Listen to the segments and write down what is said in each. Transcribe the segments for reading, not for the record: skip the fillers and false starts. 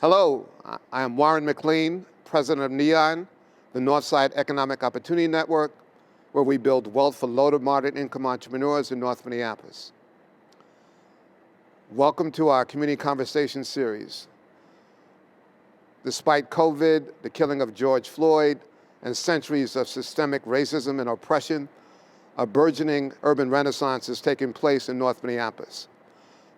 Hello, I am Warren McLean, president of NEON, the Northside Economic Opportunity Network, where we build wealth for low to moderate income entrepreneurs in North Minneapolis. Welcome to our Community Conversation series. Despite COVID, the killing of George Floyd, and centuries of systemic racism and oppression, a burgeoning urban renaissance is taking place in North Minneapolis.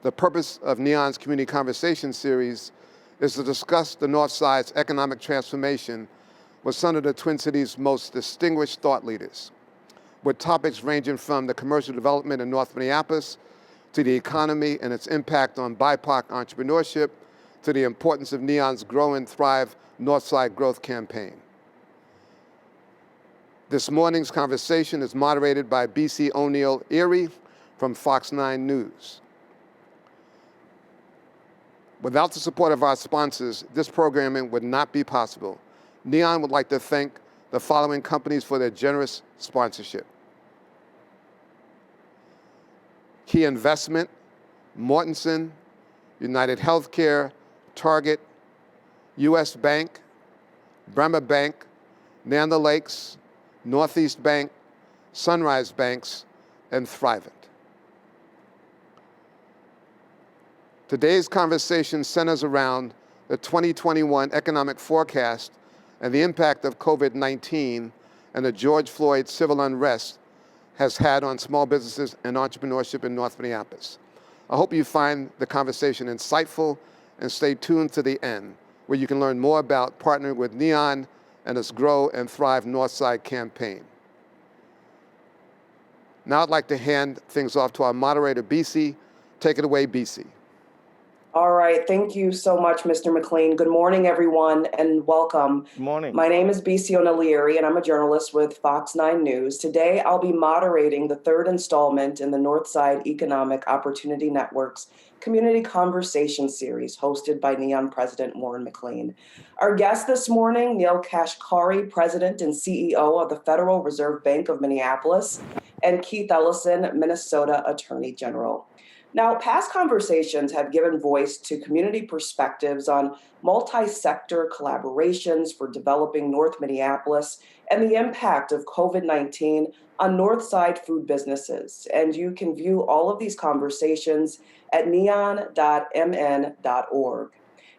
The purpose of NEON's Community Conversation series is to discuss the North Side's economic transformation with some of the Twin Cities' most distinguished thought leaders, with topics ranging from the commercial development in North Minneapolis to the economy and its impact on BIPOC entrepreneurship to the importance of NEON's Grow and Thrive Northside Growth Campaign. This morning's conversation is moderated by B.C. O'Neill Erie from Fox 9 News. Without the support of our sponsors, this programming would not be possible. NEON would like to thank the following companies for their generous sponsorship: Key Investment, Mortenson, United Healthcare, Target, U.S. Bank, Bremer Bank, Nanda Lakes, Northeast Bank, Sunrise Banks, and Thrivent. Today's conversation centers around the 2021 economic forecast and the impact of COVID-19 and the George Floyd civil unrest has had on small businesses and entrepreneurship in North Minneapolis. I hope you find the conversation insightful and stay tuned to the end, where you can learn more about partnering with NEON and its Grow and Thrive Northside campaign. Now I'd like to hand things off to our moderator, BC. Take it away, BC. All right. Thank you so much, Mr. McLean. Good morning, everyone, and welcome. Good morning. My name is B.C. O'Neill Erie, and I'm a journalist with Fox 9 News. Today, I'll be moderating the third installment in the Northside Economic Opportunity Network's Community Conversation series, hosted by NEON President Warren McLean. Our guest this morning, Neel Kashkari, President and CEO of the Federal Reserve Bank of Minneapolis, and Keith Ellison, Minnesota Attorney General. Now, past conversations have given voice to community perspectives on multi-sector collaborations for developing North Minneapolis and the impact of COVID-19 on Northside food businesses. And you can view all of these conversations at neon.mn.org.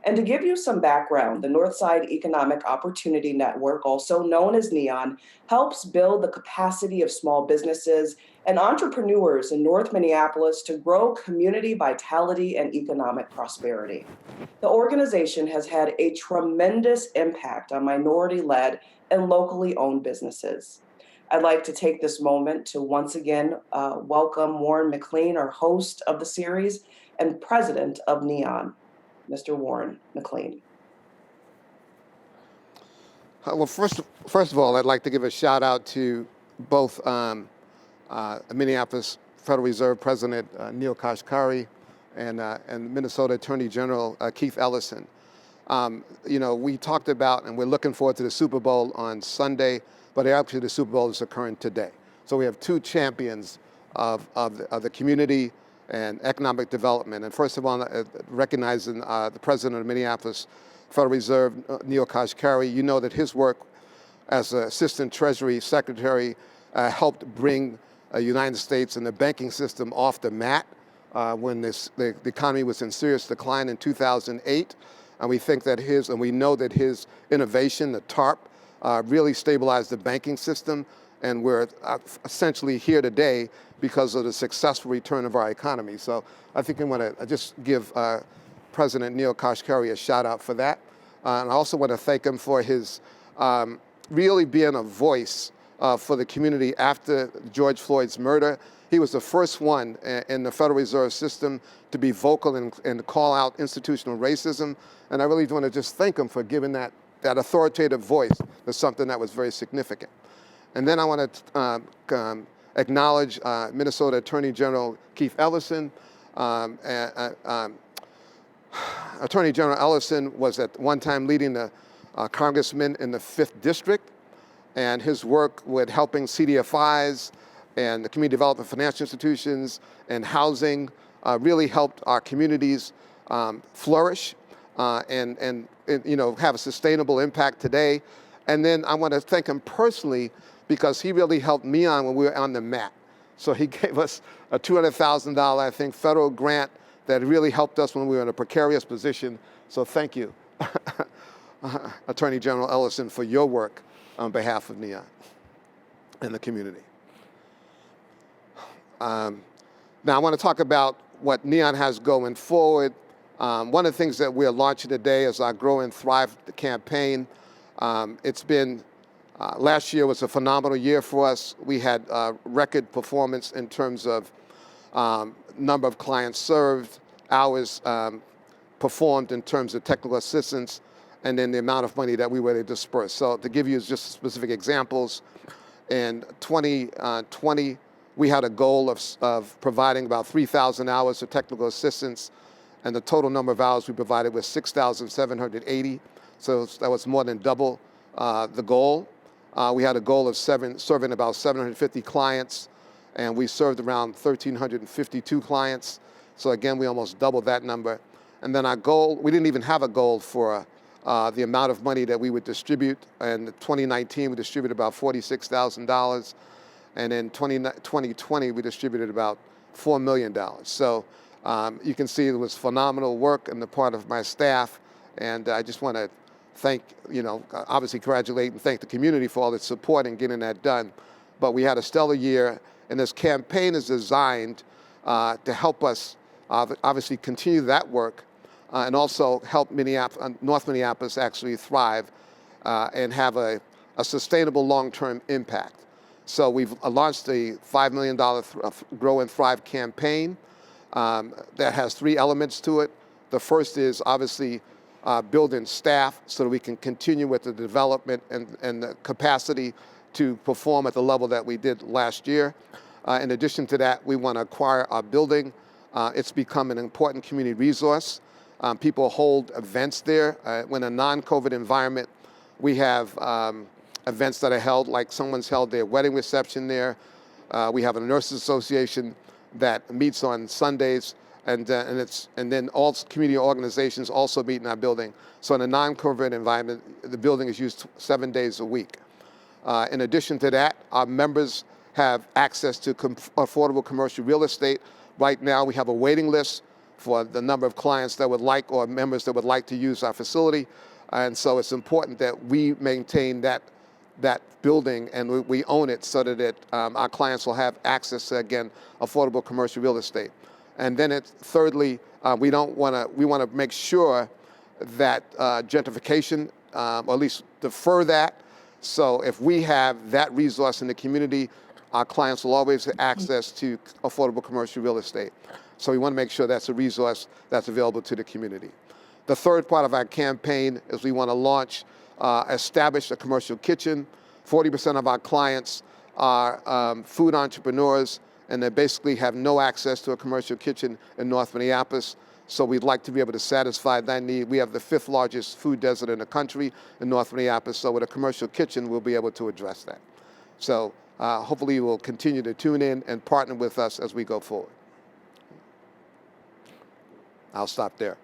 And to give you some background, the Northside Economic Opportunity Network, also known as NEON, helps build the capacity of small businesses and entrepreneurs in North Minneapolis to grow community vitality and economic prosperity. The organization has had a tremendous impact on minority-led and locally owned businesses. I'd like to take this moment to once again welcome Warren McLean, our host of the series and president of NEON. Mr. Warren McLean. Well, first of all, I'd like to give a shout out to both Minneapolis Federal Reserve President Neel Kashkari and Minnesota Attorney General Keith Ellison. We talked about, and we're looking forward to the Super Bowl on Sunday, but actually the Super Bowl is occurring today. So we have two champions of the community and economic development. And first of all, recognizing the president of Minneapolis Federal Reserve, Neel Kashkari, you know that his work as Assistant Treasury Secretary helped bring the United States and the banking system off the mat when the economy was in serious decline in 2008. And we think that we know that his innovation, the TARP, really stabilized the banking system. And we're essentially here today because of the successful return of our economy. So I think I want to just give President Neel Kashkari a shout out for that. And I also want to thank him for his really being a voice for the community after George Floyd's murder. He was the first one in the Federal Reserve System to be vocal and call out institutional racism. And I really want to just thank him for giving that authoritative voice to something that was very significant. And then I want to acknowledge Minnesota Attorney General Keith Ellison. Attorney General Ellison was at one time leading the congressman in the 5th District, and his work with helping CDFIs and the community development financial institutions and housing really helped our communities flourish. and have a sustainable impact today. And then I want to thank him personally because he really helped me on when we were on the map. So he gave us a $200,000, I think, federal grant that really helped us when we were in a precarious position. So thank you, Attorney General Ellison, for your work on behalf of NEON and the community. Now I want to talk about what NEON has going forward. One of the things that we're launching today is our Grow and Thrive campaign. It's been, last year was a phenomenal year for us. We had record performance in terms of number of clients served, hours performed in terms of technical assistance, and then the amount of money that we were able to disperse. So to give you just specific examples, in 2020, we had a goal of providing about 3,000 hours of technical assistance, and the total number of hours we provided was 6,780. So that was more than double the goal. We had a goal of serving about 750 clients, and we served around 1,352 clients. So again, we almost doubled that number. And then our goal, we didn't even have a goal for the amount of money that we would distribute. In 2019, we distributed about $46,000. And in 2020, we distributed about $4 million. So you can see it was phenomenal work on the part of my staff. And I just want to thank, obviously congratulate and thank the community for all its support in getting that done. But we had a stellar year, and this campaign is designed to help us obviously continue that work and also help North Minneapolis actually thrive and have a sustainable long-term impact. So we've launched a $5 million Grow and Thrive campaign that has 3 elements to it. The first is obviously building staff so that we can continue with the development and the capacity to perform at the level that we did last year. In addition to that, we want to acquire our building. It's become an important community resource. People hold events there. When a non-COVID environment, we have events that are held, like someone's held their wedding reception there. We have a nurses association that meets on Sundays, and then all community organizations also meet in our building. So in a non-COVID environment, the building is used 7 days a week. In addition to that, our members have access to affordable commercial real estate. Right now, we have a waiting list for the number of clients that would like, or members that would like to use our facility. And so it's important that we maintain that building and we own it so that our clients will have access to, again, affordable commercial real estate. And then thirdly, we want to make sure that gentrification, or at least defer that. So if we have that resource in the community, our clients will always have access to affordable commercial real estate. So we want to make sure that's a resource that's available to the community. The third part of our campaign is we want to establish a commercial kitchen. 40% of our clients are food entrepreneurs, and they basically have no access to a commercial kitchen in North Minneapolis. So we'd like to be able to satisfy that need. We have the 5th largest food desert in the country in North Minneapolis. So with a commercial kitchen, we'll be able to address that. So hopefully you will continue to tune in and partner with us as we go forward. I'll stop there.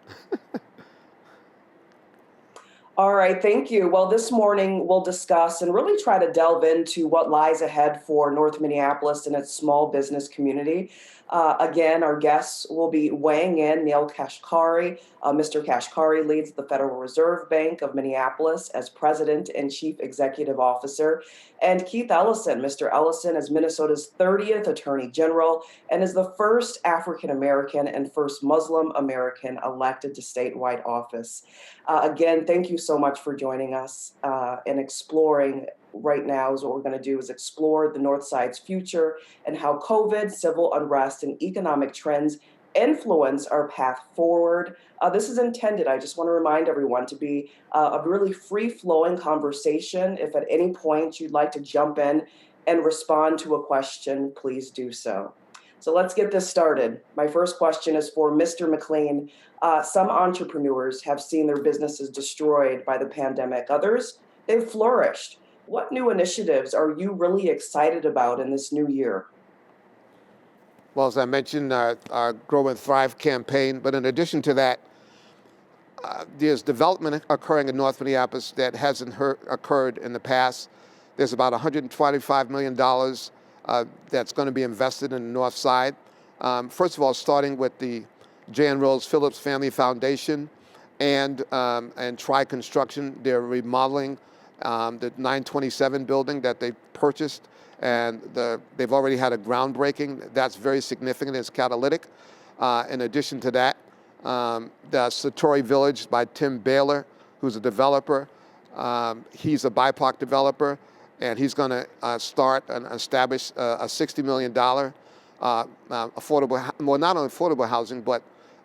All right, thank you. Well, this morning we'll discuss and really try to delve into what lies ahead for North Minneapolis and its small business community. Again, our guests will be weighing in. Neil Kashkari. Mr. Kashkari leads the Federal Reserve Bank of Minneapolis as President and Chief Executive Officer. And Keith Ellison. Mr. Ellison is Minnesota's 30th Attorney General and is the first African American and first Muslim American elected to statewide office. Again, thank you so much for joining us and exploring. Right now is what we're going to do is explore the North Side's future and how COVID, civil unrest, and economic trends influence our path forward. This is intended, I just want to remind everyone, to be a really free-flowing conversation. If at any point you'd like to jump in and respond to a question, please do so. So let's get this started. My first question is for Mr. McLean. Some entrepreneurs have seen their businesses destroyed by the pandemic. Others, they've flourished. What new initiatives are you really excited about in this new year? Well, as I mentioned, our Grow and Thrive campaign, but in addition to that, There's development occurring in North Minneapolis that hasn't occurred in the past. There's about $125 million that's going to be invested in the North Side. First of all, starting with the J. and Rose Phillips Family Foundation and Tri Construction. They're remodeling the 927 building that they purchased, and they've already had a groundbreaking. That's very significant. It's catalytic. In addition to that, the Satori Village by Tim Baylor, who's a developer. He's a BIPOC developer, and he's going to start and establish a $60 million affordable, well, not only affordable housing, but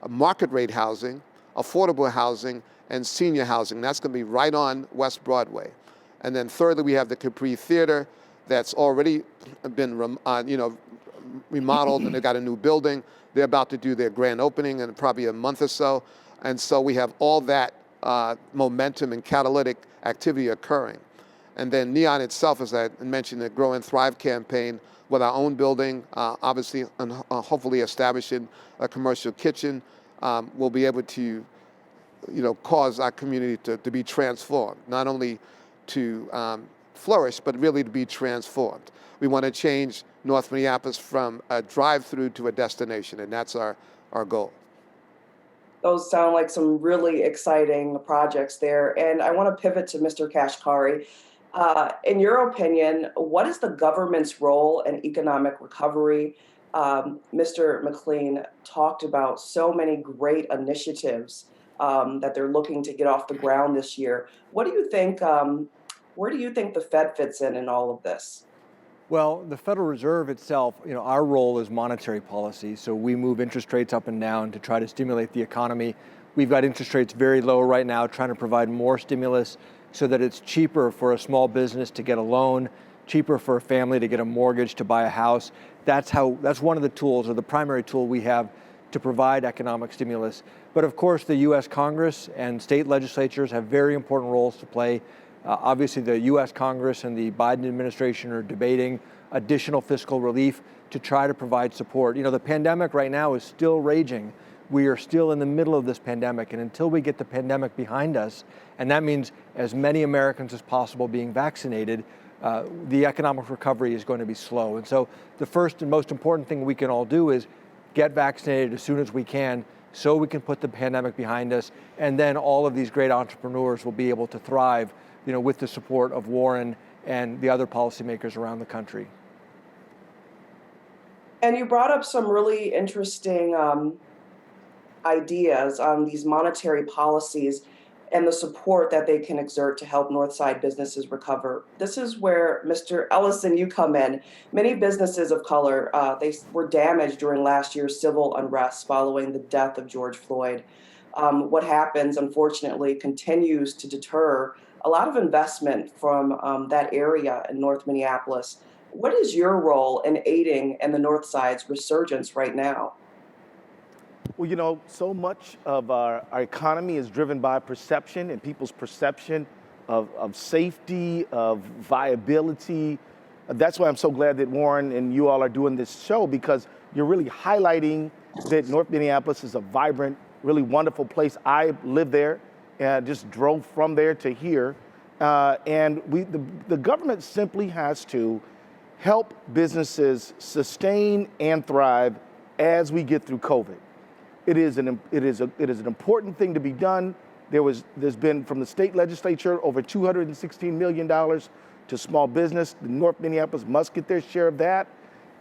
market rate housing, affordable housing, and senior housing. That's going to be right on West Broadway. And then thirdly, we have the Capri Theater that's already been remodeled, and they've got a new building. They're about to do their grand opening in probably a month or so. And so we have all that momentum and catalytic activity occurring. And then Neon itself, as I mentioned, the Grow and Thrive campaign with our own building, obviously, and hopefully establishing a commercial kitchen, will be able to, cause our community to be transformed, not only to flourish, but really to be transformed. We want to change North Minneapolis from a drive-through to a destination, and that's our goal. Those sound like some really exciting projects there. And I want to pivot to Mr. Kashkari. In your opinion, what is the government's role in economic recovery? Mr. McLean talked about so many great initiatives that they're looking to get off the ground this year. What do you think? Where do you think the Fed fits in all of this? Well, the Federal Reserve itself, our role is monetary policy. So we move interest rates up and down to try to stimulate the economy. We've got interest rates very low right now, trying to provide more stimulus so that it's cheaper for a small business to get a loan, cheaper for a family to get a mortgage, to buy a house. That's one of the tools, or the primary tool we have to provide economic stimulus. But of course, the U.S. Congress and state legislatures have very important roles to play. Obviously, the U.S. Congress and the Biden administration are debating additional fiscal relief to try to provide support. The pandemic right now is still raging. We are still in the middle of this pandemic, and until we get the pandemic behind us, and that means as many Americans as possible being vaccinated, the economic recovery is going to be slow. And so the first and most important thing we can all do is get vaccinated as soon as we can, so we can put the pandemic behind us, and then all of these great entrepreneurs will be able to thrive with the support of Warren and the other policymakers around the country. And you brought up some really interesting ideas on these monetary policies and the support that they can exert to help Northside businesses recover. This is where, Mr. Ellison, you come in. Many businesses of color, they were damaged during last year's civil unrest following the death of George Floyd. What happens, unfortunately, continues to deter a lot of investment from that area in North Minneapolis. What is your role in aiding in the North Side's resurgence right now? Well, so much of our economy is driven by perception and people's perception of safety, of viability. That's why I'm so glad that Warren and you all are doing this show, because you're really highlighting that North Minneapolis is a vibrant, really wonderful place. I live there and just drove from there to here. And the government simply has to help businesses sustain and thrive as we get through COVID. It is an important thing to be done. There's been from the state legislature over $216 million to small business. The North Minneapolis must get their share of that.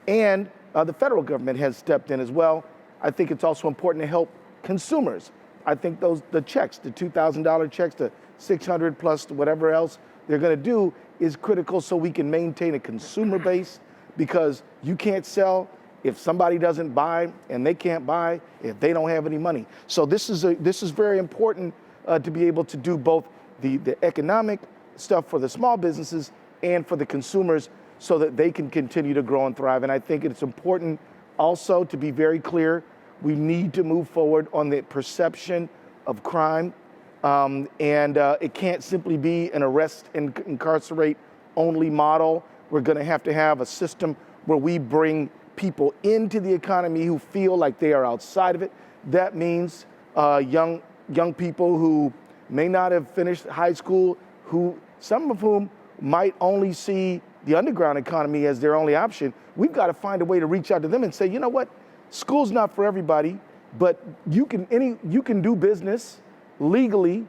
And the federal government has stepped in as well. I think it's also important to help consumers. I think the checks, the $2,000 checks, the $600 plus whatever else they're going to do is critical so we can maintain a consumer base, because you can't sell if somebody doesn't buy, and they can't buy if they don't have any money. So this is very important to be able to do both the economic stuff for the small businesses and for the consumers, so that they can continue to grow and thrive. And I think it's important also to be very clear. We need to move forward on the perception of crime, and it can't simply be an arrest and incarcerate only model. We're going to have a system where we bring people into the economy who feel like they are outside of it. That means young young people who may not have finished high school, some of whom might only see the underground economy as their only option. We've got to find a way to reach out to them and say, you know what, school's not for everybody, but you can do business legally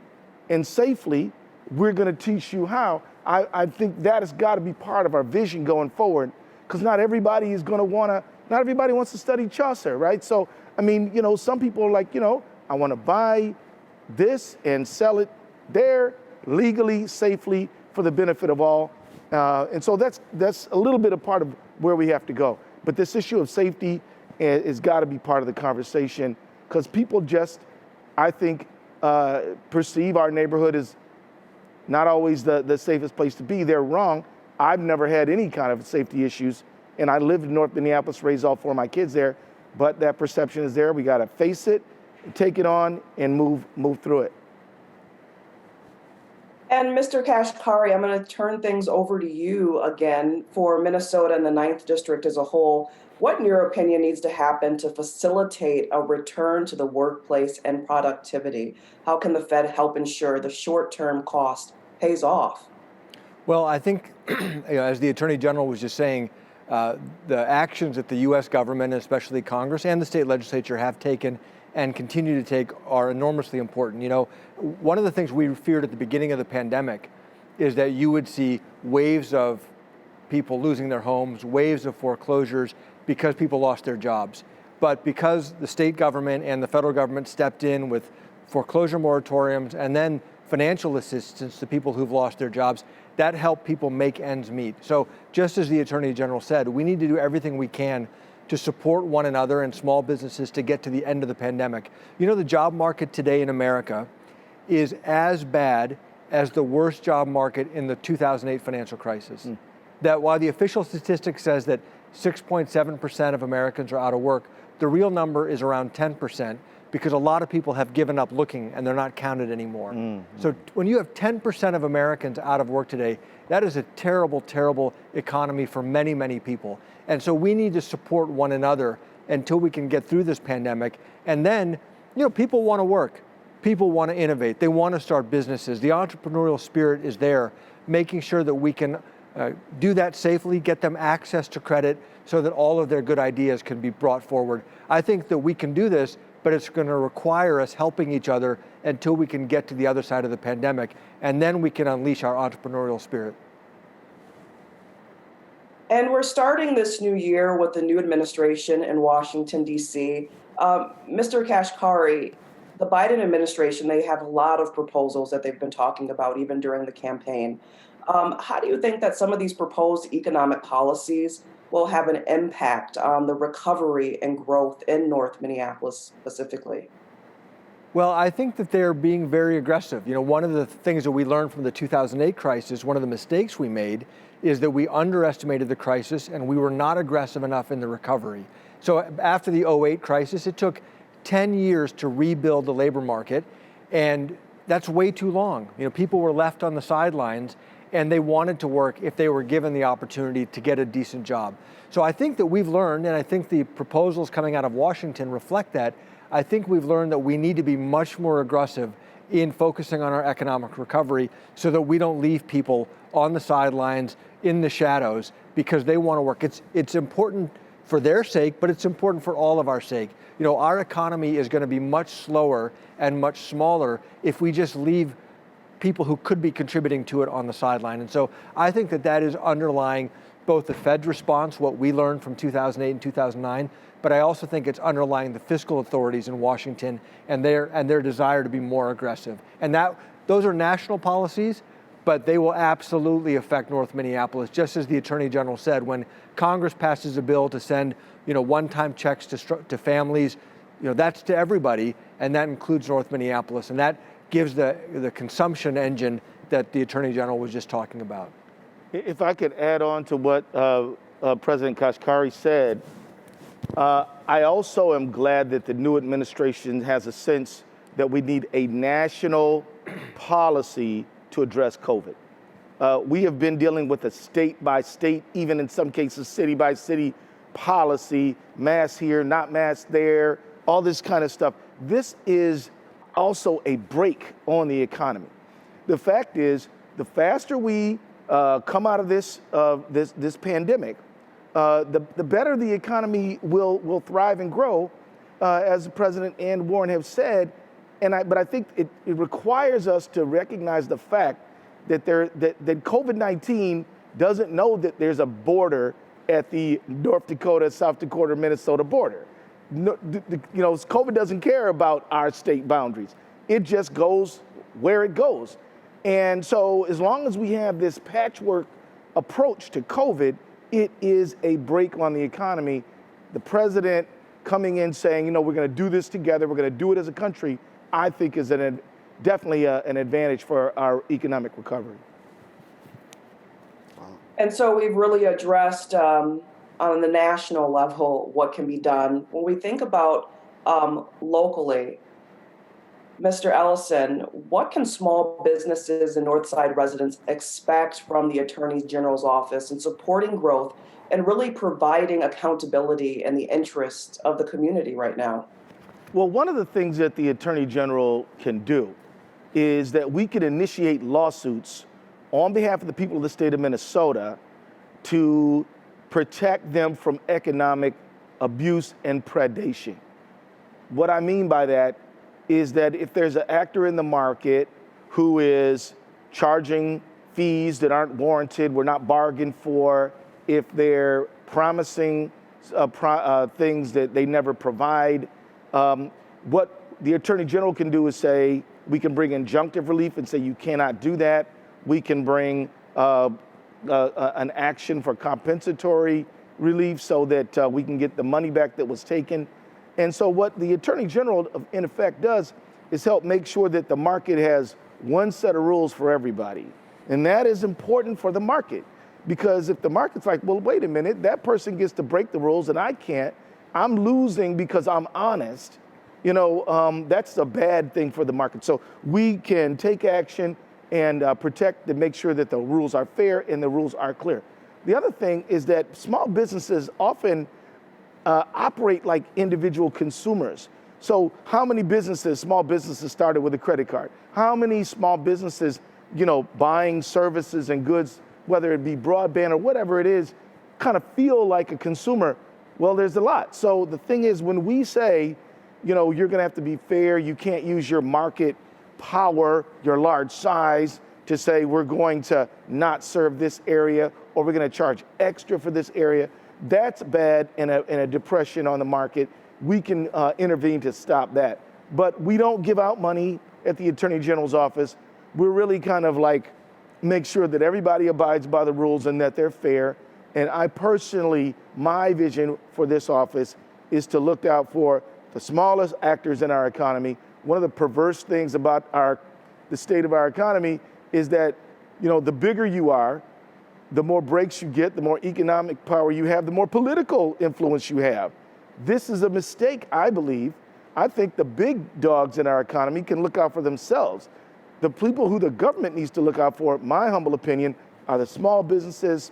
and safely. We're going to teach you how. I think that has got to be part of our vision going forward, because not everybody wants to study Chaucer, right? So, I mean, some people are like, I want to buy this and sell it there legally, safely, for the benefit of all. And so that's a little bit of part of where we have to go. But this issue of safety has got to be part of the conversation, because people just, I think, perceive our neighborhood as not always the safest place to be. They're wrong. I've never had any kind of safety issues, and I lived in North Minneapolis, raised all 4 of my kids there, but that perception is there. We got to face it, take it on, and move through it. And Mr. Kashkari, I'm going to turn things over to you again for Minnesota and the 9th District as a whole. What, in your opinion, needs to happen to facilitate a return to the workplace and productivity? How can the Fed help ensure the short-term cost pays off? Well, I think, as the Attorney General was just saying, the actions that the U.S. government, especially Congress and the state legislature, have taken and continue to take are enormously important. One of the things we feared at the beginning of the pandemic is that you would see waves of people losing their homes, waves of foreclosures, because people lost their jobs. But because the state government and the federal government stepped in with foreclosure moratoriums and then financial assistance to people who've lost their jobs, that helped people make ends meet. So just as the Attorney General said, we need to do everything we can to support one another and small businesses to get to the end of the pandemic. The job market today in America is as bad as the worst job market in the 2008 financial crisis. That while the official statistic says that 6.7% of Americans are out of work, the real number is around 10%, because a lot of people have given up looking and they're not counted anymore. So when you have 10% of Americans out of work today, that is a terrible, terrible economy for many, many people. And so we need to support one another until we can get through this pandemic. And then, people want to work. People want to innovate. They want to start businesses. The entrepreneurial spirit is there, making sure that we can do that safely, get them access to credit so that all of their good ideas can be brought forward. I think that we can do this, but it's going to require us helping each other until we can get to the other side of the pandemic, and then we can unleash our entrepreneurial spirit. And we're starting this new year with the new administration in Washington, D.C. Mr. Kashkari, the Biden administration, they have a lot of proposals that they've been talking about even during the campaign. How do you think that some of these proposed economic policies will have an impact on the recovery and growth in North Minneapolis specifically? Well, I think that they're being very aggressive. One of the things that we learned from the 2008 crisis, one of the mistakes we made, is that we underestimated the crisis and we were not aggressive enough in the recovery. So after the 2008 crisis, it took 10 years to rebuild the labor market, and that's way too long. People were left on the sidelines, and they wanted to work if they were given the opportunity to get a decent job. So I think that we've learned, and I think the proposals coming out of Washington reflect that. I think we've learned that we need to be much more aggressive in focusing on our economic recovery so that we don't leave people on the sidelines in the shadows because they want to work. It's important for their sake, but it's important for all of our sake. Our economy is going to be much slower and much smaller if we just leave people who could be contributing to it on the sideline. And so I think that is underlying both the Fed's response, what we learned from 2008 and 2009, but I also think it's underlying the fiscal authorities in Washington and their desire to be more aggressive. And those are national policies, but they will absolutely affect North Minneapolis, just as the Attorney General said. When Congress passes a bill to send, one-time checks to families, that's to everybody, and that includes North Minneapolis, and that gives the consumption engine that the Attorney General was just talking about. If I could add on to what President Kashkari said, I also am glad that the new administration has a sense that we need a national policy to address COVID. We have been dealing with a state by state, even in some cases city by city policy, mask here, not mask there, all this kind of stuff. This is also a brake on the economy. The fact is, the faster we come out of this pandemic, the better the economy will thrive and grow, as the president and Warren have said. But I think it requires us to recognize the fact that that COVID-19 doesn't know that there's a border at the North Dakota, South Dakota, Minnesota border. No, COVID doesn't care about our state boundaries. It just goes where it goes. And so as long as we have this patchwork approach to COVID, it is a brake on the economy. The president coming in saying, we're going to do this together, we're going to do it as a country, I think is definitely an advantage for our economic recovery. And so we've really addressed on the national level what can be done. When we think about locally, Mr. Ellison, what can small businesses and Northside residents expect from the Attorney General's office in supporting growth and really providing accountability in the interest of the community right now? Well, one of the things that the Attorney General can do is that we can initiate lawsuits on behalf of the people of the state of Minnesota to protect them from economic abuse and predation. What I mean by that is that if there's an actor in the market who is charging fees that aren't warranted, were not bargained for, if they're promising things that they never provide, what the Attorney General can do is say, we can bring injunctive relief and say you cannot do that. We can bring an action for compensatory relief so that we can get the money back that was taken. And so what the Attorney General, in effect, does is help make sure that the market has one set of rules for everybody. And that is important for the market, because if the market's like, well, wait a minute, that person gets to break the rules and I can't, I'm losing because I'm honest, that's a bad thing for the market. So we can take action and protect and make sure that the rules are fair and the rules are clear. The other thing is that small businesses often operate like individual consumers. So how many small businesses started with a credit card? How many small businesses, buying services and goods, whether it be broadband or whatever it is, kind of feel like a consumer? Well, there's a lot. So the thing is, when we say, you're going to have to be fair, you can't use your market power, your large size, to say we're going to not serve this area or we're going to charge extra for this area. That's bad and a depression on the market. We can intervene to stop that. But we don't give out money at the Attorney General's office. We're really kind of like make sure that everybody abides by the rules and that they're fair. And I personally, my vision for this office is to look out for the smallest actors in our economy. One of the perverse things about the state of our economy is that, the bigger you are, the more breaks you get, the more economic power you have, the more political influence you have. This is a mistake, I believe. I think the big dogs in our economy can look out for themselves. The people who the government needs to look out for, my humble opinion, are the small businesses,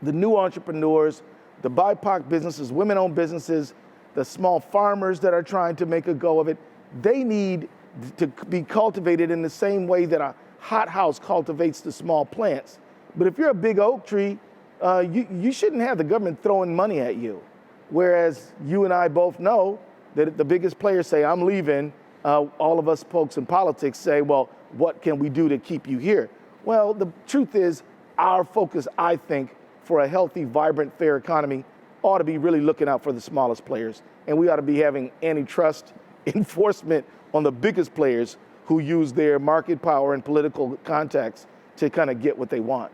the new entrepreneurs, the BIPOC businesses, women-owned businesses, the small farmers that are trying to make a go of it. They need to be cultivated in the same way that a hothouse cultivates the small plants. But if you're a big oak tree, you shouldn't have the government throwing money at you. Whereas you and I both know that if the biggest players say, I'm leaving, all of us folks in politics say, well, what can we do to keep you here? Well, the truth is, our focus, I think, for a healthy, vibrant, fair economy ought to be really looking out for the smallest players. And we ought to be having antitrust enforcement on the biggest players who use their market power and political contacts to kind of get what they want.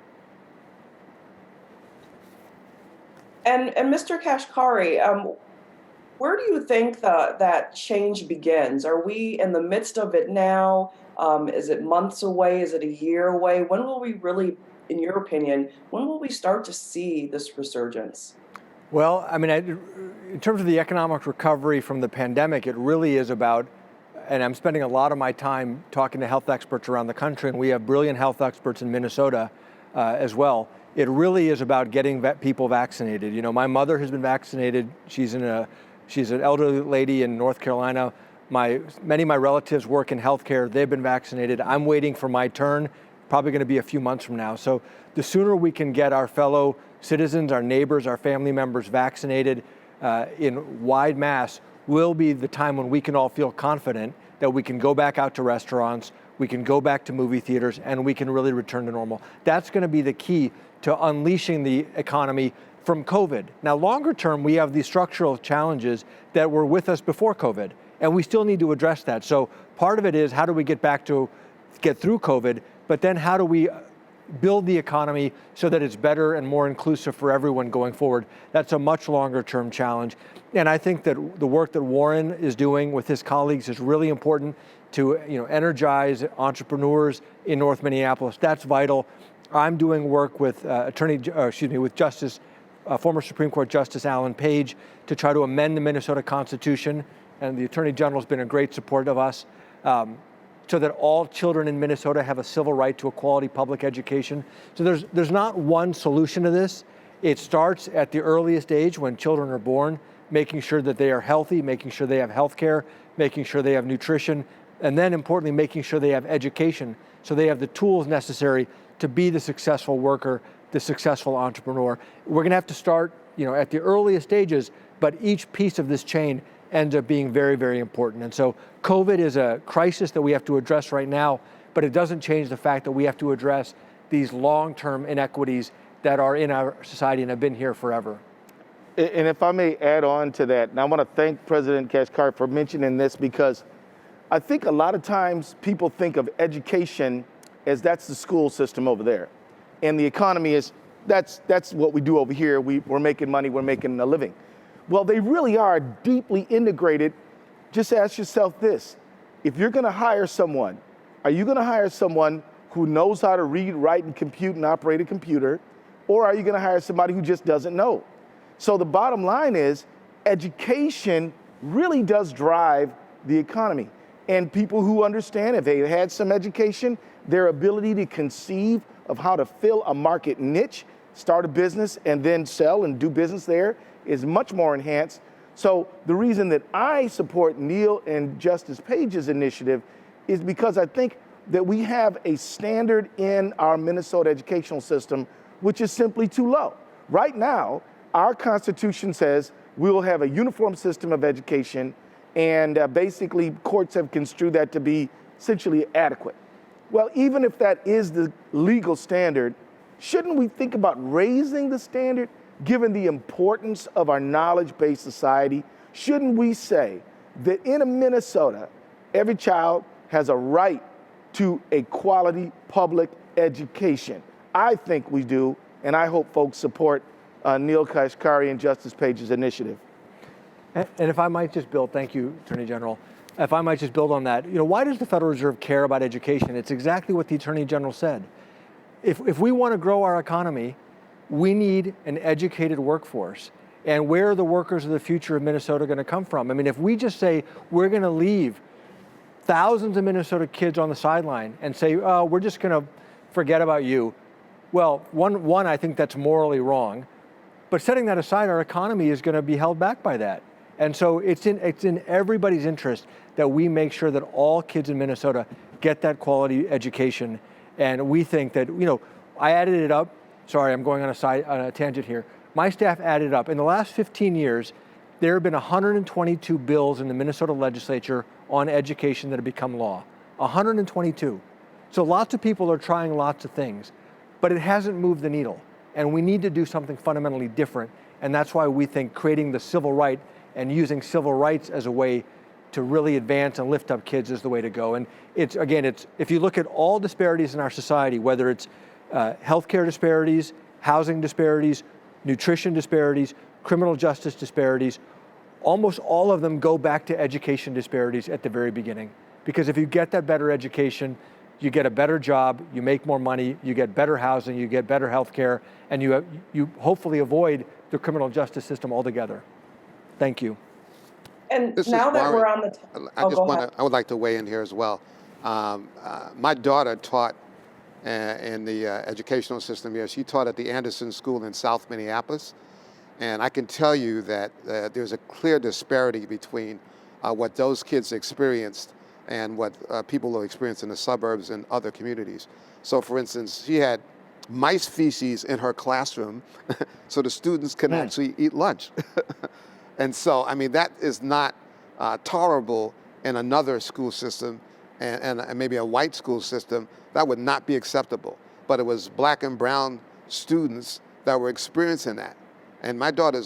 And Mr. Kashkari, where do you think that change begins? Are we in the midst of it now? Is it months away? Is it a year away? When will we really, in your opinion, when will we start to see this resurgence? Well, in terms of the economic recovery from the pandemic, it really is about, and I'm spending a lot of my time talking to health experts around the country, and we have brilliant health experts in Minnesota as well. It really is about getting people vaccinated. My mother has been vaccinated. She's an elderly lady in North Carolina. Many of my relatives work in healthcare. They've been vaccinated. I'm waiting for my turn, probably going to be a few months from now. So the sooner we can get our fellow citizens, our neighbors, our family members vaccinated in wide mass will be the time when we can all feel confident that we can go back out to restaurants, we can go back to movie theaters, and we can really return to normal. That's going to be the key to unleashing the economy from COVID. Now, longer term, we have these structural challenges that were with us before COVID, and we still need to address that. So part of it is how do we get through COVID, but then how do we build the economy so that it's better and more inclusive for everyone going forward? That's a much longer term challenge. And I think that the work that Warren is doing with his colleagues is really important to energize entrepreneurs in North Minneapolis. That's vital. I'm doing work with former Supreme Court Justice Alan Page to try to amend the Minnesota Constitution, and the Attorney General has been a great support of us, so that all children in Minnesota have a civil right to a quality public education. So there's not one solution to this. It starts at the earliest age when children are born, making sure that they are healthy, making sure they have health care, making sure they have nutrition, and then importantly, making sure they have education so they have the tools necessary to be the successful worker, the successful entrepreneur. We're gonna have to start at the earliest stages, but each piece of this chain ends up being very, very important. And so COVID is a crisis that we have to address right now, but it doesn't change the fact that we have to address these long-term inequities that are in our society and have been here forever. And if I may add on to that, and I want to thank President Kashkari for mentioning this, because I think a lot of times people think of education as that's the school system over there. And the economy is, that's what we do over here. We're making money, we're making a living. Well, they really are deeply integrated. Just ask yourself this: if you're going to hire someone, are you going to hire someone who knows how to read, write, and compute and operate a computer, or are you going to hire somebody who just doesn't know? So the bottom line is education really does drive the economy. And people who understand, if they had some education, their ability to conceive of how to fill a market niche, start a business, and then sell and do business there is much more enhanced. So the reason that I support Neil and Justice Page's initiative is because I think that we have a standard in our Minnesota educational system which is simply too low. Right now, our Constitution says we will have a uniform system of education, and basically courts have construed that to be essentially adequate. Well, even if that is the legal standard, shouldn't we think about raising the standard given the importance of our knowledge-based society? Shouldn't we say that in Minnesota, every child has a right to a quality public education? I think we do, and I hope folks support Neil Kashkari and Justice Page's initiative. And if I might just build, thank you, Attorney General. If I might just build on that, why does the Federal Reserve care about education? It's exactly what the Attorney General said. If we want to grow our economy, we need an educated workforce. And where are the workers of the future of Minnesota going to come from? I mean, if we just say we're going to leave thousands of Minnesota kids on the sideline and say, oh, we're just going to forget about you. Well, one, I think that's morally wrong. But setting that aside, our economy is going to be held back by that. And so it's in everybody's interest that we make sure that all kids in Minnesota get that quality education. And we think that, I added it up. Sorry, I'm going on a tangent here. My staff added up. In the last 15 years, there have been 122 bills in the Minnesota legislature on education that have become law. 122. So lots of people are trying lots of things, but it hasn't moved the needle. And we need to do something fundamentally different. And that's why we think creating the civil right and using civil rights as a way to really advance and lift up kids is the way to go. And it's if you look at all disparities in our society, whether it's healthcare disparities, housing disparities, nutrition disparities, criminal justice disparities, almost all of them go back to education disparities at the very beginning. Because if you get that better education, you get a better job, you make more money, you get better housing, you get better healthcare, and you hopefully avoid the criminal justice system altogether. Thank you. And This now is that Warren. we're on the I would like to weigh in here as well. My daughter taught in the educational system here. She taught at the Anderson School in South Minneapolis. And I can tell you that there's a clear disparity between what those kids experienced and what people will experience in the suburbs and other communities. So for instance, she had mice feces in her classroom so the students can actually eat lunch. And so, I mean, that is not tolerable in another school system and maybe a white school system. That would not be acceptable. But it was black and brown students that were experiencing that. And my daughter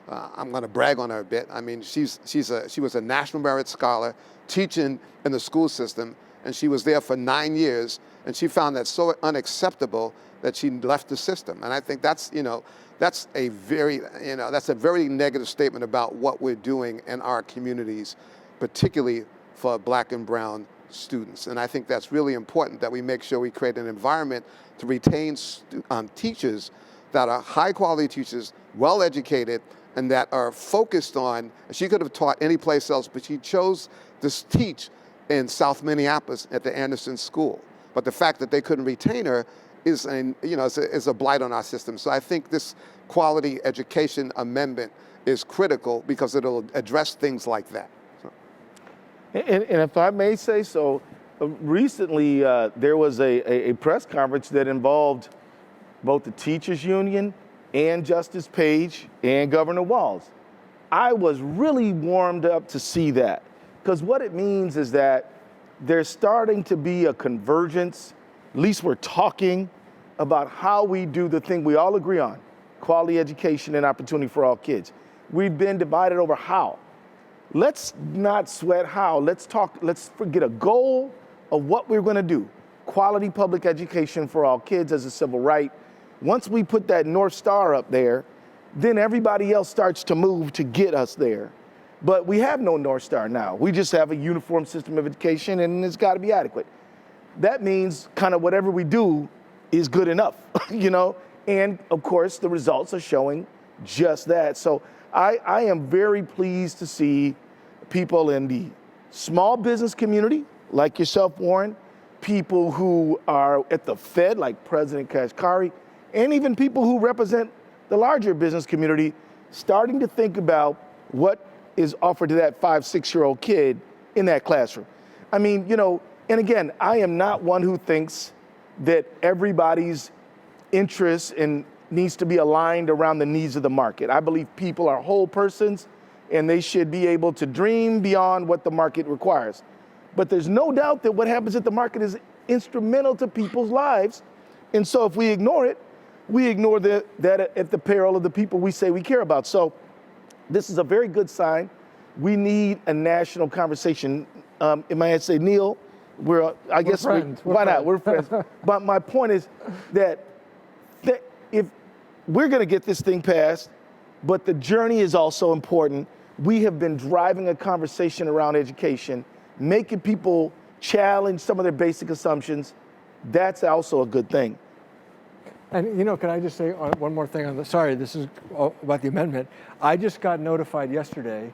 I'm going to brag on her a bit. I mean, she was a National Merit Scholar teaching in the school system, and she was there for 9 years, and she found that so unacceptable that she left the system. And I think that's a very negative statement about what we're doing in our communities, particularly for black and brown students. And I think that's really important that we make sure we create an environment to retain teachers that are high quality teachers, well educated, and that are focused on, she could have taught any place else, but she chose to teach in South Minneapolis at the Anderson School. But the fact that they couldn't retain her is a blight on our system. So I think this quality education amendment is critical because it'll address things like that. So. And if I may say so, recently there was a press conference that involved both the teachers union and Justice Page and Governor Walz. I was really warmed up to see that, because what it means is that there's starting to be a convergence, at least we're talking about how we do the thing we all agree on, quality education and opportunity for all kids. We've been divided over how. Let's not sweat how, let's forget a goal of what we're gonna do. Quality public education for all kids as a civil right. Once we put that North Star up there, then everybody else starts to move to get us there. But we have no North Star now. We just have a uniform system of education, and it's got to be adequate. That means kind of whatever we do is good enough, And of course, the results are showing just that. So I am very pleased to see people in the small business community, like yourself, Warren, people who are at the Fed, like President Kashkari, and even people who represent the larger business community, starting to think about what is offered to that 5, 6-year-old kid in that classroom. I mean, and again, I am not one who thinks that everybody's interest needs to be aligned around the needs of the market. I believe people are whole persons, and they should be able to dream beyond what the market requires. But there's no doubt that what happens at the market is instrumental to people's lives. And so if we ignore it, we ignore that at the peril of the people we say we care about. So this is a very good sign. We need a national conversation. Am I to say, Neil, we're friends. Why not? We're friends. But my point is that if we're going to get this thing passed, but the journey is also important. We have been driving a conversation around education, making people challenge some of their basic assumptions. That's also a good thing. And can I just say one more thing sorry, this is about the amendment. I just got notified yesterday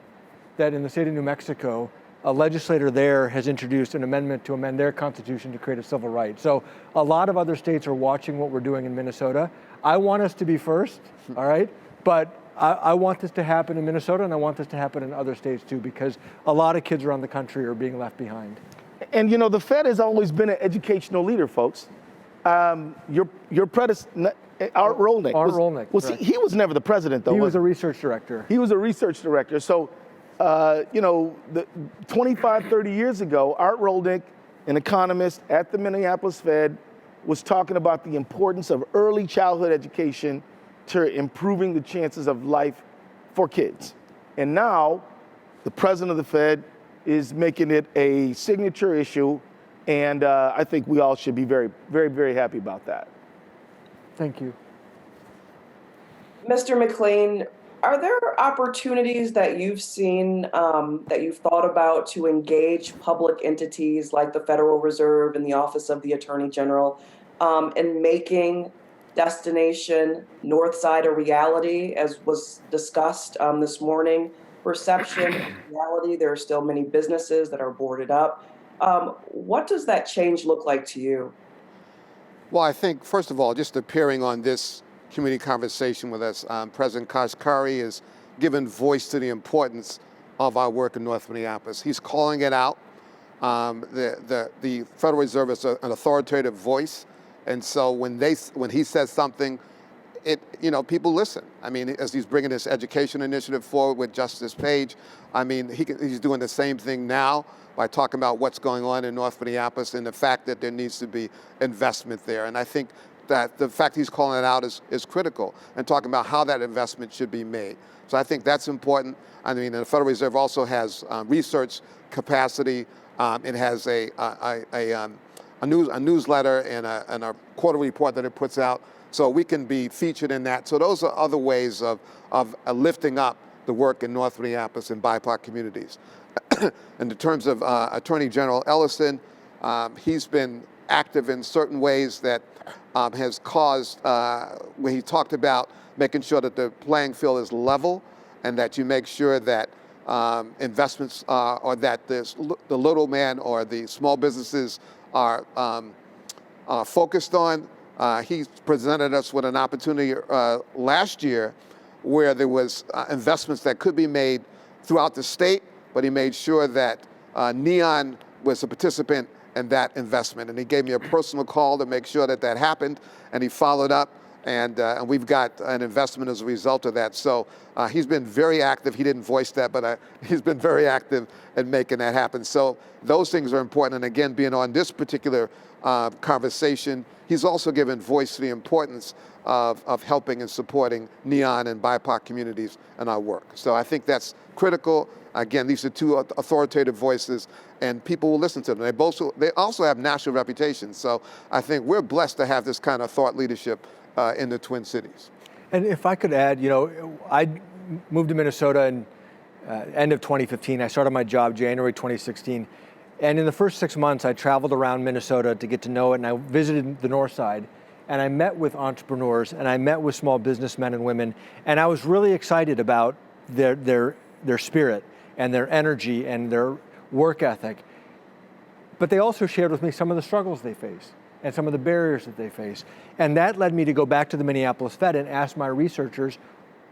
that in the state of New Mexico, a legislator there has introduced an amendment to amend their constitution to create a civil right. So a lot of other states are watching what we're doing in Minnesota. I want us to be first, all right? But I want this to happen in Minnesota, and I want this to happen in other states too, because a lot of kids around the country are being left behind. And the Fed has always been an educational leader, folks. Your predecessor, Art Rolnick. He was never the president, though. He was a research director. He was a research director. So, 25, 30 years ago, Art Rolnick, an economist at the Minneapolis Fed, was talking about the importance of early childhood education to improving the chances of life for kids. And now, the president of the Fed is making it a signature issue. And I think we all should be very, very, very happy about that. Thank you. Mr. McLean, are there opportunities that you've seen, that you've thought about to engage public entities like the Federal Reserve and the Office of the Attorney General in making Destination Northside a reality, as was discussed this morning? Perception, reality, there are still many businesses that are boarded up. What does that change look like to you? Well, I think, first of all, just appearing on this community conversation with us, President Kashkari has given voice to the importance of our work in North Minneapolis. He's calling it out. The Federal Reserve is an authoritative voice, and so when he says something, people listen. I mean, as he's bringing this education initiative forward with Justice Page, I mean, he's doing the same thing now by talking about what's going on in North Minneapolis and the fact that there needs to be investment there. And I think that the fact he's calling it out is critical, and talking about how that investment should be made. So I think that's important. I mean, the Federal Reserve also has research capacity. It has a newsletter and a quarterly report that it puts out, so we can be featured in that. So those are other ways of lifting up the work in North Minneapolis and BIPOC communities. In terms of Attorney General Ellison, he's been active in certain ways that has caused, where he talked about making sure that the playing field is level, and that you make sure that investments or that the little man or the small businesses are focused on. He presented us with an opportunity last year where there was investments that could be made throughout the state, but he made sure that Neon was a participant in that investment. And he gave me a personal call to make sure that that happened, and he followed up, and we've got an investment as a result of that. So he's been very active. He didn't voice that, but he's been very active in making that happen. So those things are important. And again, being on this particular conversation, he's also given voice to the importance of helping and supporting Neon and BIPOC communities in our work. So I think that's critical. Again, these are two authoritative voices, and people will listen to them. They also have national reputations. So I think we're blessed to have this kind of thought leadership in the Twin Cities. And if I could add, I moved to Minnesota in end of 2015. I started my job January 2016. And in the first 6 months, I traveled around Minnesota to get to know it, and I visited the North Side, and I met with entrepreneurs, and I met with small businessmen and women, and I was really excited about their spirit and their energy and their work ethic. But they also shared with me some of the struggles they face and some of the barriers that they face. And that led me to go back to the Minneapolis Fed and ask my researchers,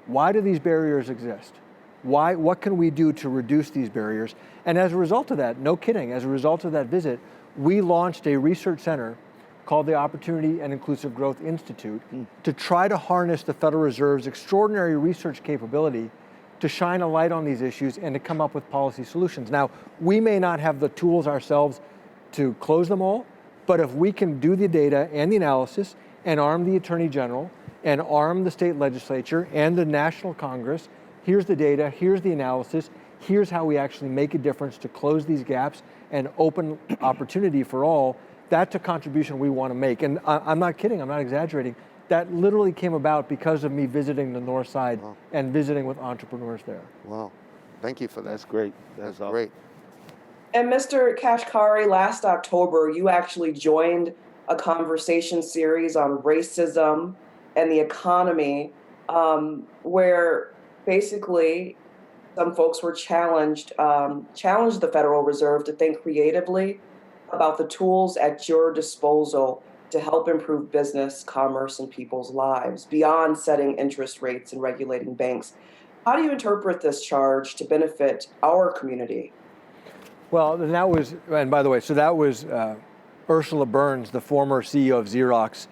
why do these barriers exist? What can we do to reduce these barriers? And as a result of that, no kidding, as a result of that visit, we launched a research center called the Opportunity and Inclusive Growth Institute to try to harness the Federal Reserve's extraordinary research capability to shine a light on these issues and to come up with policy solutions. Now, we may not have the tools ourselves to close them all, but if we can do the data and the analysis and arm the Attorney General and arm the state legislature and the National Congress, here's the data, here's the analysis, here's how we actually make a difference to close these gaps and open opportunity for all, that's a contribution we want to make. And I'm not kidding, I'm not exaggerating. That literally came about because of me visiting the North Side and visiting with entrepreneurs there. Wow, thank you for that. That's great. That's great. And Mr. Kashkari, last October, you actually joined a conversation series on racism and the economy, where basically some folks were challenged the Federal Reserve to think creatively about the tools at your disposal to help improve business, commerce, and people's lives beyond setting interest rates and regulating banks. How do you interpret this charge to benefit our community? Well, and by the way, so that was Ursula Burns, the former CEO of Xerox,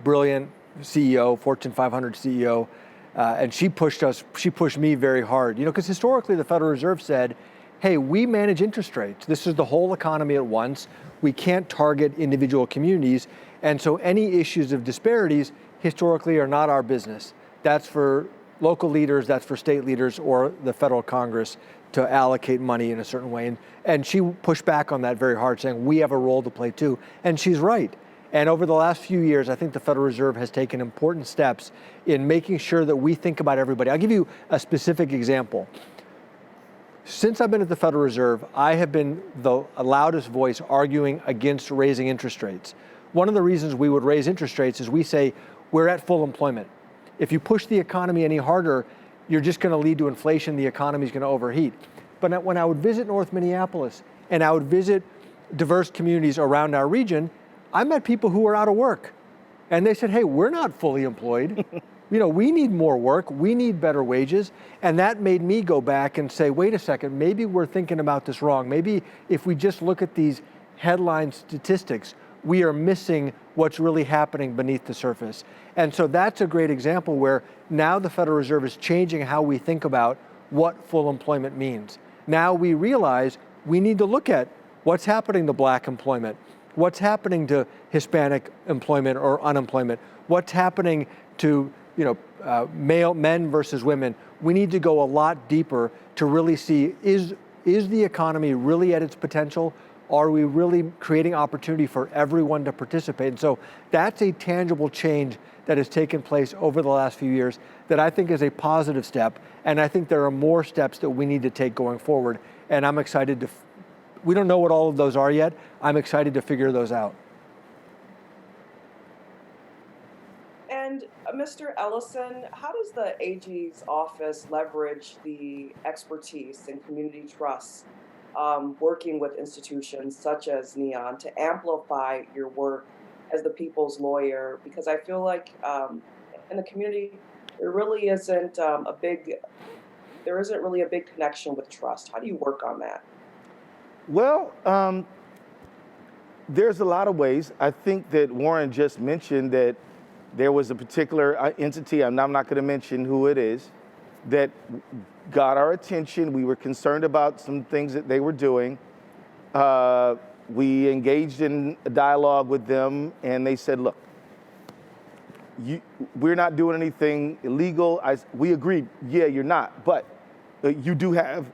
brilliant CEO, Fortune 500 CEO, and she pushed me very hard. Because historically the Federal Reserve said, hey, we manage interest rates. This is the whole economy at once. We can't target individual communities. And so any issues of disparities historically are not our business. That's for local leaders, that's for state leaders or the federal Congress to allocate money in a certain way. And she pushed back on that very hard, saying we have a role to play too. And she's right. And over the last few years, I think the Federal Reserve has taken important steps in making sure that we think about everybody. I'll give you a specific example. Since I've been at the Federal Reserve, I have been the loudest voice arguing against raising interest rates. One of the reasons we would raise interest rates is we say we're at full employment. If you push the economy any harder, you're just going to lead to inflation, the economy's going to overheat. But when I would visit North Minneapolis and I would visit diverse communities around our region, I met people who were out of work. And they said, hey, we're not fully employed. we need more work, we need better wages, and that made me go back and say, wait a second, maybe we're thinking about this wrong. Maybe if we just look at these headline statistics, we are missing what's really happening beneath the surface. And so that's a great example where now the Federal Reserve is changing how we think about what full employment means. Now we realize we need to look at what's happening to black employment, what's happening to Hispanic employment or unemployment, what's happening to men versus women. We need to go a lot deeper to really see, is the economy really at its potential? Are we really creating opportunity for everyone to participate? And so that's a tangible change that has taken place over the last few years that I think is a positive step. And I think there are more steps that we need to take going forward. And I'm excited we don't know what all of those are yet. I'm excited to figure those out. And Mr. Ellison, how does the AG's office leverage the expertise and community trust working with institutions such as NEON to amplify your work as the people's lawyer? Because I feel like in the community, there isn't really a big connection with trust. How do you work on that? Well, there's a lot of ways. I think that Warren just mentioned that there was a particular entity, I'm not going to mention who it is, that got our attention. We were concerned about some things that they were doing. We engaged in a dialogue with them, and they said, look, we're not doing anything illegal. We agreed, yeah, you're not, but you do have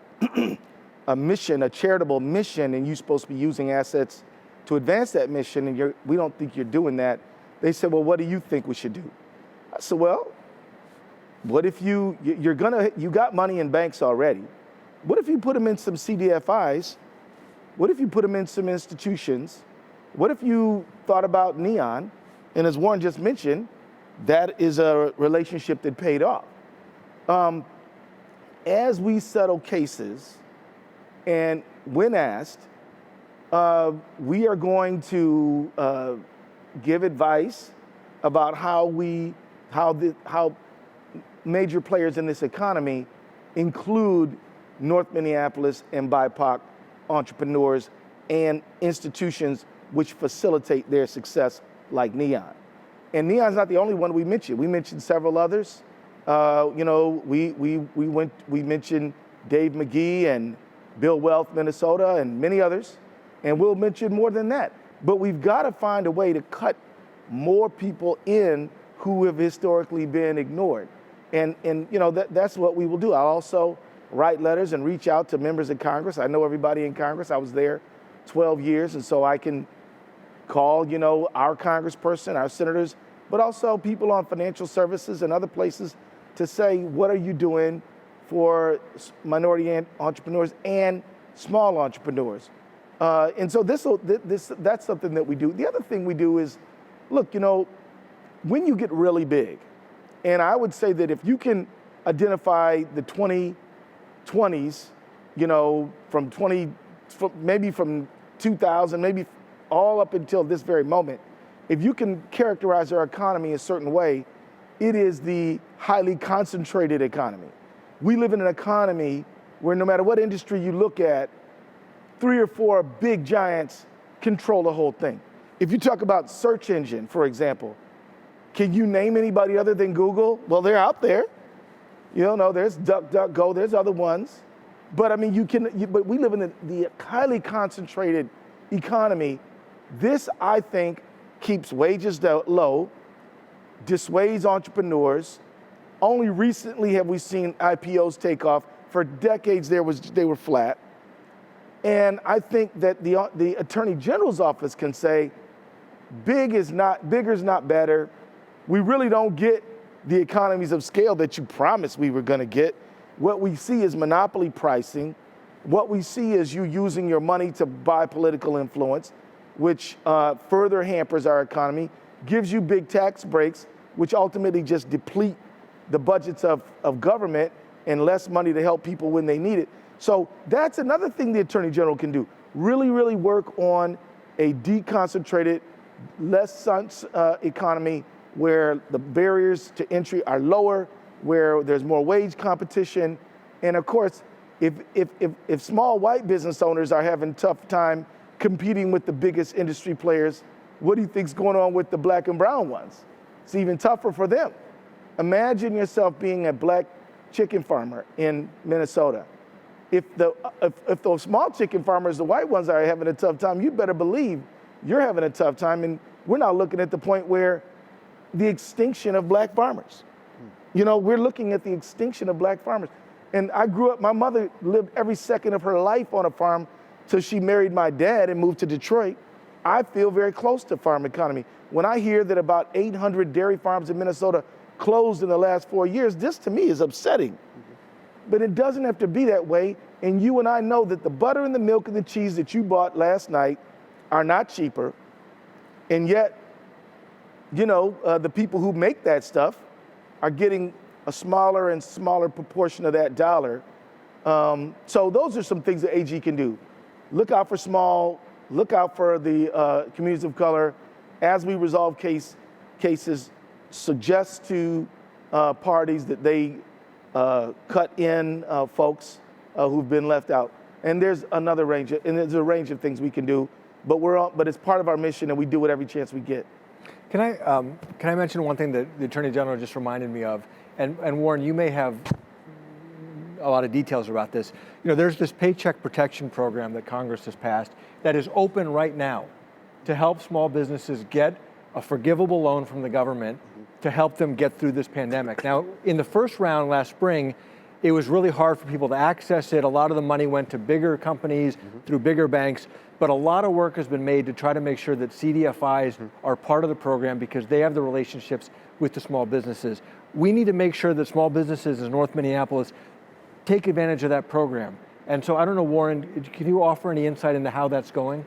a mission, a charitable mission, and you're supposed to be using assets to advance that mission, and we don't think you're doing that. They said, well, what do you think we should do? I said, well, what if you got money in banks already? What if you put them in some CDFIs? What if you put them in some institutions? What if you thought about NEON? And as Warren just mentioned, that is a relationship that paid off. As we settle cases, and when asked, we are going to give advice about how major players in this economy include North Minneapolis and BIPOC entrepreneurs and institutions which facilitate their success, like NEON. And NEON's not the only one we mentioned. We mentioned several others. We mentioned Dave McGee and Bill Wealth, Minnesota, and many others. And we'll mention more than that. But we've got to find a way to cut more people in who have historically been ignored. And that's what we will do. I'll also write letters and reach out to members of Congress. I know everybody in Congress. I was there 12 years, and so I can call, our congressperson, our senators, but also people on financial services and other places to say, what are you doing for minority entrepreneurs and small entrepreneurs? And so that's something that we do. The other thing we do is, look, when you get really big, and I would say that if you can identify the 2020s, maybe from 2000, maybe all up until this very moment, if you can characterize our economy a certain way, it is the highly concentrated economy. We live in an economy where no matter what industry you look at, 3 or 4 big giants control the whole thing. If you talk about search engine, for example, can you name anybody other than Google? Well, they're out there. There's DuckDuckGo, there's other ones. But I mean, but we live in the highly concentrated economy. This, I think, keeps wages low, dissuades entrepreneurs. Only recently have we seen IPOs take off. For decades, they were flat. And I think that the Attorney General's office can say, bigger is not better. We really don't get the economies of scale that you promised we were going to get. What we see is monopoly pricing. What we see is you using your money to buy political influence, which further hampers our economy, gives you big tax breaks, which ultimately just deplete the budgets of government and less money to help people when they need it. So that's another thing the Attorney General can do. Really, really work on a deconcentrated, less economy where the barriers to entry are lower, where there's more wage competition. And of course, if small white business owners are having a tough time competing with the biggest industry players, what do you think's going on with the black and brown ones? It's even tougher for them. Imagine yourself being a black chicken farmer in Minnesota. If those small chicken farmers, the white ones, are having a tough time, you better believe you're having a tough time. And we're now looking at the point where the extinction of black farmers. You know, we're looking at the extinction of black farmers. And I grew up, my mother lived every second of her life on a farm till she married my dad and moved to Detroit. I feel very close to farm economy. When I hear that about 800 dairy farms in Minnesota closed in the last 4 years, this to me is upsetting. But it doesn't have to be that way. And you and I know that the butter and the milk and the cheese that you bought last night are not cheaper. And yet, you know, the people who make that stuff are getting a smaller and smaller proportion of that dollar. So those are some things that AG can do. Look out for small, look out for the communities of color. As we resolve cases, suggest to parties that they cut in folks who've been left out. And there's a range of things we can do, but it's part of our mission, and we do it every chance we get. Can I mention one thing that the Attorney General just reminded me of? And Warren, you may have a lot of details about this. You know, there's this Paycheck Protection Program that Congress has passed that is open right now to help small businesses get a forgivable loan from the government to help them get through this pandemic. Now, in the first round last spring, it was really hard for people to access it. A lot of the money went to bigger companies through bigger banks, but a lot of work has been made to try to make sure that CDFIs are part of the program because they have the relationships with the small businesses. We need to make sure that small businesses in North Minneapolis take advantage of that program. And so I don't know, Warren, can you offer any insight into how that's going?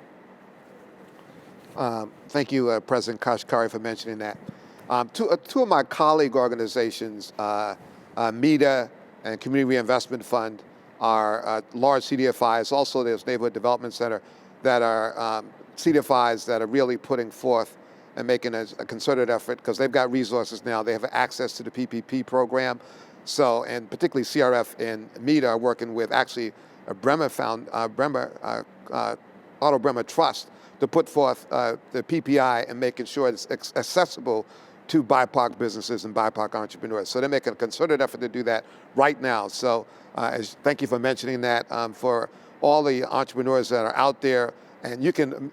Thank you, President Kashkari, for mentioning that. Two of my colleague organizations, MEDA and Community Reinvestment Fund, are large CDFIs. Also, there's Neighborhood Development Center that are CDFIs that are really putting forth and making a concerted effort because they've got resources now. They have access to the PPP program. So, and particularly CRF and MEDA are working with actually a Otto Bremer Trust to put forth the PPI and making sure it's accessible to BIPOC businesses and BIPOC entrepreneurs. So they're making a concerted effort to do that right now. So thank you for mentioning that. For all the entrepreneurs that are out there, and you can,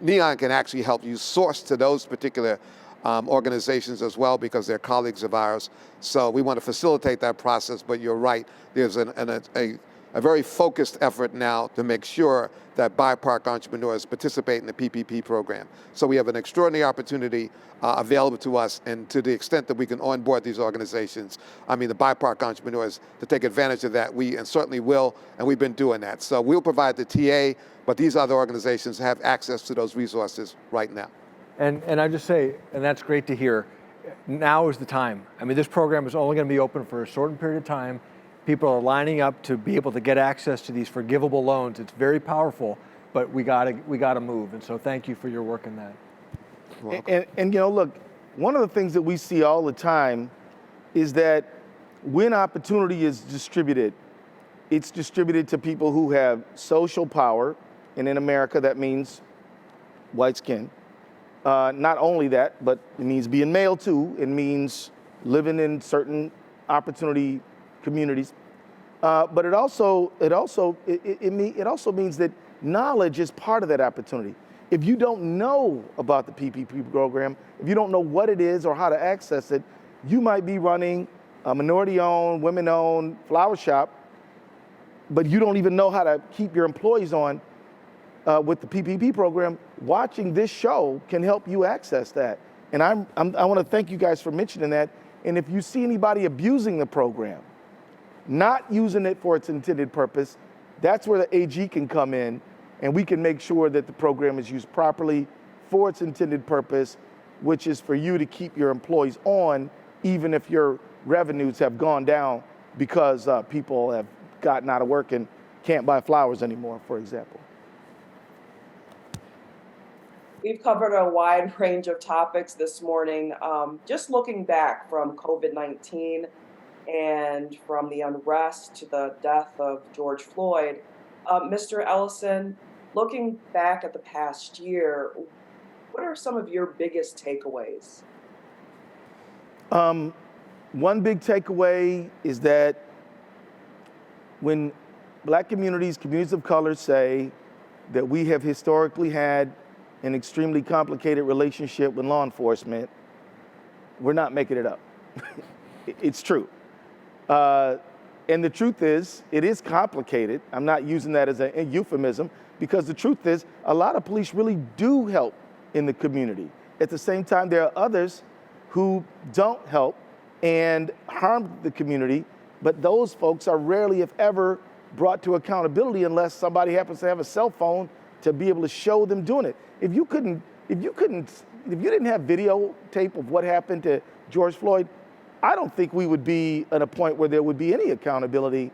Neon can actually help you source to those particular organizations as well because they're colleagues of ours. So we want to facilitate that process, but you're right, there's a very focused effort now to make sure that BIPOC entrepreneurs participate in the PPP program. So we have an extraordinary opportunity available to us, and to the extent that we can onboard these organizations, I mean the BIPOC entrepreneurs, to take advantage of that, we and certainly will, and we've been doing that. So we'll provide the TA, but these other organizations have access to those resources right now. And I just say, and that's great to hear, now is the time. I mean, this program is only going to be open for a short period of time. People are lining up to be able to get access to these forgivable loans. It's very powerful, but we gotta move. And so thank you for your work in that. And you know, look, one of the things that we see all the time is that when opportunity is distributed, it's distributed to people who have social power, and in America that means white skin. Not only that, but it means being male too. It means living in certain opportunity communities. But it also means that knowledge is part of that opportunity. If you don't know about the PPP program, if you don't know what it is or how to access it, you might be running a minority-owned, women-owned flower shop, but you don't even know how to keep your employees on with the PPP program. Watching this show can help you access that. And I want to thank you guys for mentioning that. And if you see anybody abusing the program, not using it for its intended purpose, that's where the AG can come in, and we can make sure that the program is used properly for its intended purpose, which is for you to keep your employees on, even if your revenues have gone down because people have gotten out of work and can't buy flowers anymore, for example. We've covered a wide range of topics this morning. Just looking back from COVID-19 and from the unrest to the death of George Floyd, Mr. Ellison, looking back at the past year, what are some of your biggest takeaways? One big takeaway is that when Black communities, communities of color say that we have historically had an extremely complicated relationship with law enforcement, we're not making it up. It's true. And the truth is, it is complicated. I'm not using that as a euphemism, because the truth is, a lot of police really do help in the community. At the same time, there are others who don't help and harm the community, but those folks are rarely, if ever, brought to accountability unless somebody happens to have a cell phone to be able to show them doing it. If you didn't have videotape of what happened to George Floyd, I don't think we would be at a point where there would be any accountability.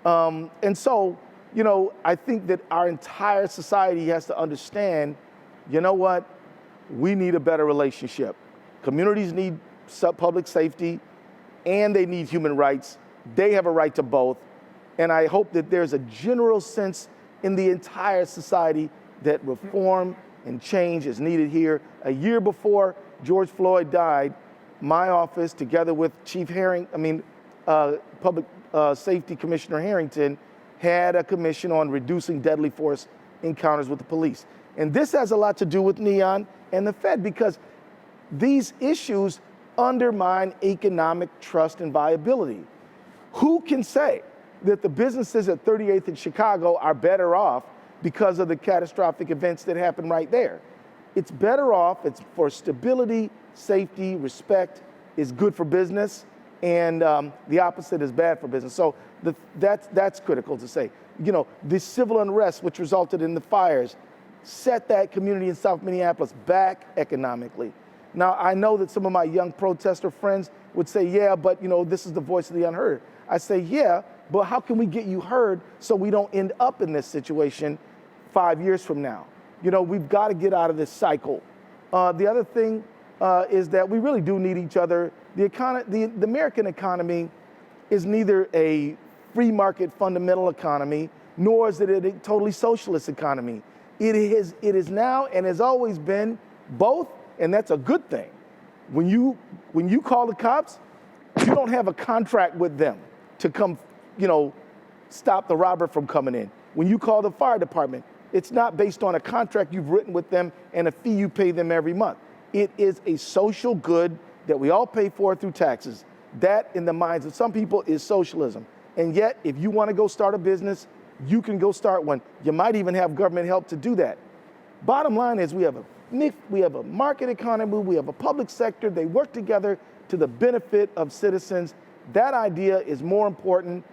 And so, I think that our entire society has to understand, you know what? We need a better relationship. Communities need public safety, and they need human rights. They have a right to both. And I hope that there's a general sense in the entire society that reform and change is needed here. A year before George Floyd died, my office, together with Public Safety Commissioner Harrington, had a commission on reducing deadly force encounters with the police. And this has a lot to do with Neon and the Fed, because these issues undermine economic trust and viability. Who can say that the businesses at 38th and Chicago are better off because of the catastrophic events that happened right there? It's better off, it's for stability, safety, respect, is good for business, and the opposite is bad for business. So that's critical to say. The civil unrest which resulted in the fires set that community in South Minneapolis back economically. Now, I know that some of my young protester friends would say, yeah, but this is the voice of the unheard. I say, yeah, but how can we get you heard so we don't end up in this situation 5 years from now? We've got to get out of this cycle. The other thing is that we really do need each other. The American economy is neither a free market fundamental economy, nor is it a totally socialist economy. It is now and has always been both, and that's a good thing. When you call the cops, you don't have a contract with them to come, stop the robber from coming in. When you call the fire department, it's not based on a contract you've written with them and a fee you pay them every month. It is a social good that we all pay for through taxes. That, in the minds of some people, is socialism. And yet, if you want to go start a business, you can go start one. You might even have government help to do that. Bottom line is we have a market economy, we have a public sector, they work together to the benefit of citizens. That idea is more important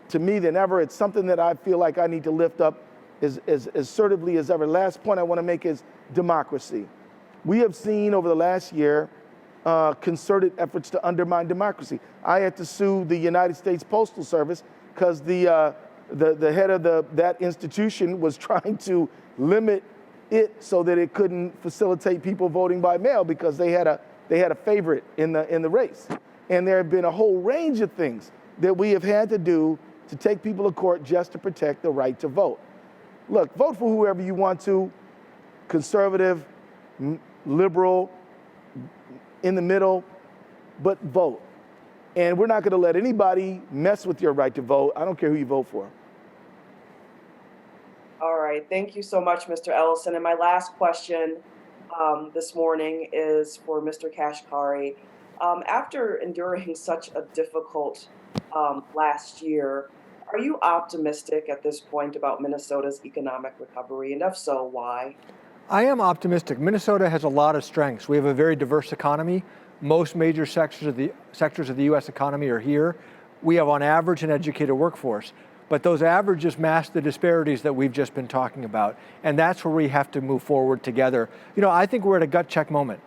to me than ever. It's something that I feel like I need to lift up as assertively as ever. Last point I want to make is democracy. We have seen over the last year concerted efforts to undermine democracy. I had to sue the United States Postal Service because the head of that institution was trying to limit it so that it couldn't facilitate people voting by mail because they had a favorite in the race. And there have been a whole range of things that we have had to do to take people to court just to protect the right to vote. Look, vote for whoever you want to, conservative, liberal, in the middle, but vote. And we're not going to let anybody mess with your right to vote. I don't care who you vote for. All right, thank you so much, Mr. Ellison. And my last question this morning is for Mr. Kashkari. After enduring such a difficult last year, are you optimistic at this point about Minnesota's economic recovery? And if so, why? I am optimistic. Minnesota has a lot of strengths. We have a very diverse economy. Most major sectors of the U.S. economy are here. We have, on average, an educated workforce. But those averages mask the disparities that we've just been talking about. And that's where we have to move forward together. I think we're at a gut check moment.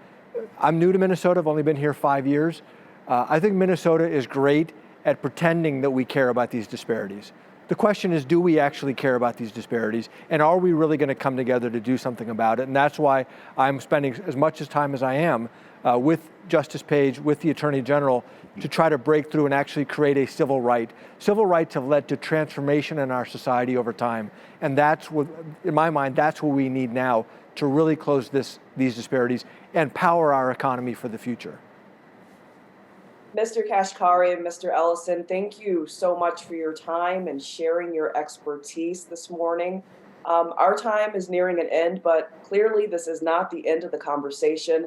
I'm new to Minnesota. I've only been here 5 years. I think Minnesota is great at pretending that we care about these disparities. The question is, do we actually care about these disparities? And are we really going to come together to do something about it? And that's why I'm spending as much time as I am with Justice Page, with the Attorney General, to try to break through and actually create a civil right. Civil rights have led to transformation in our society over time. And that's what, in my mind, that's what we need now to really close these disparities and power our economy for the future. Mr. Kashkari and Mr. Ellison, thank you so much for your time and sharing your expertise this morning. Our time is nearing an end, but clearly this is not the end of the conversation.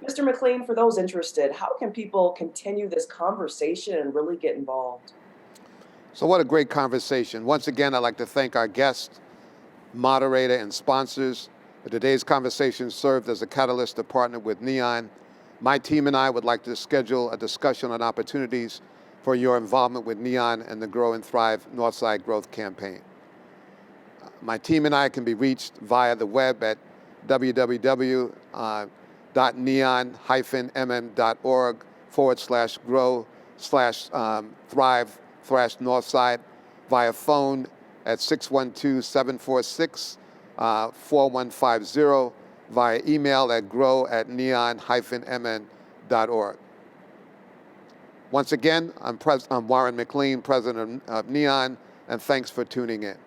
Mr. McLean, for those interested, how can people continue this conversation and really get involved? So what a great conversation. Once again, I'd like to thank our guest, moderator, and sponsors. Today's conversation served as a catalyst to partner with NEON. My team and I would like to schedule a discussion on opportunities for your involvement with NEON and the Grow and Thrive Northside Growth Campaign. My team and I can be reached via the web at www.neon-mm.org/grow/thrive/Northside, via phone at 612-746-4150, via email at grow@neon-mn.org. Once again, I'm Warren McLean, president of NEON, and thanks for tuning in.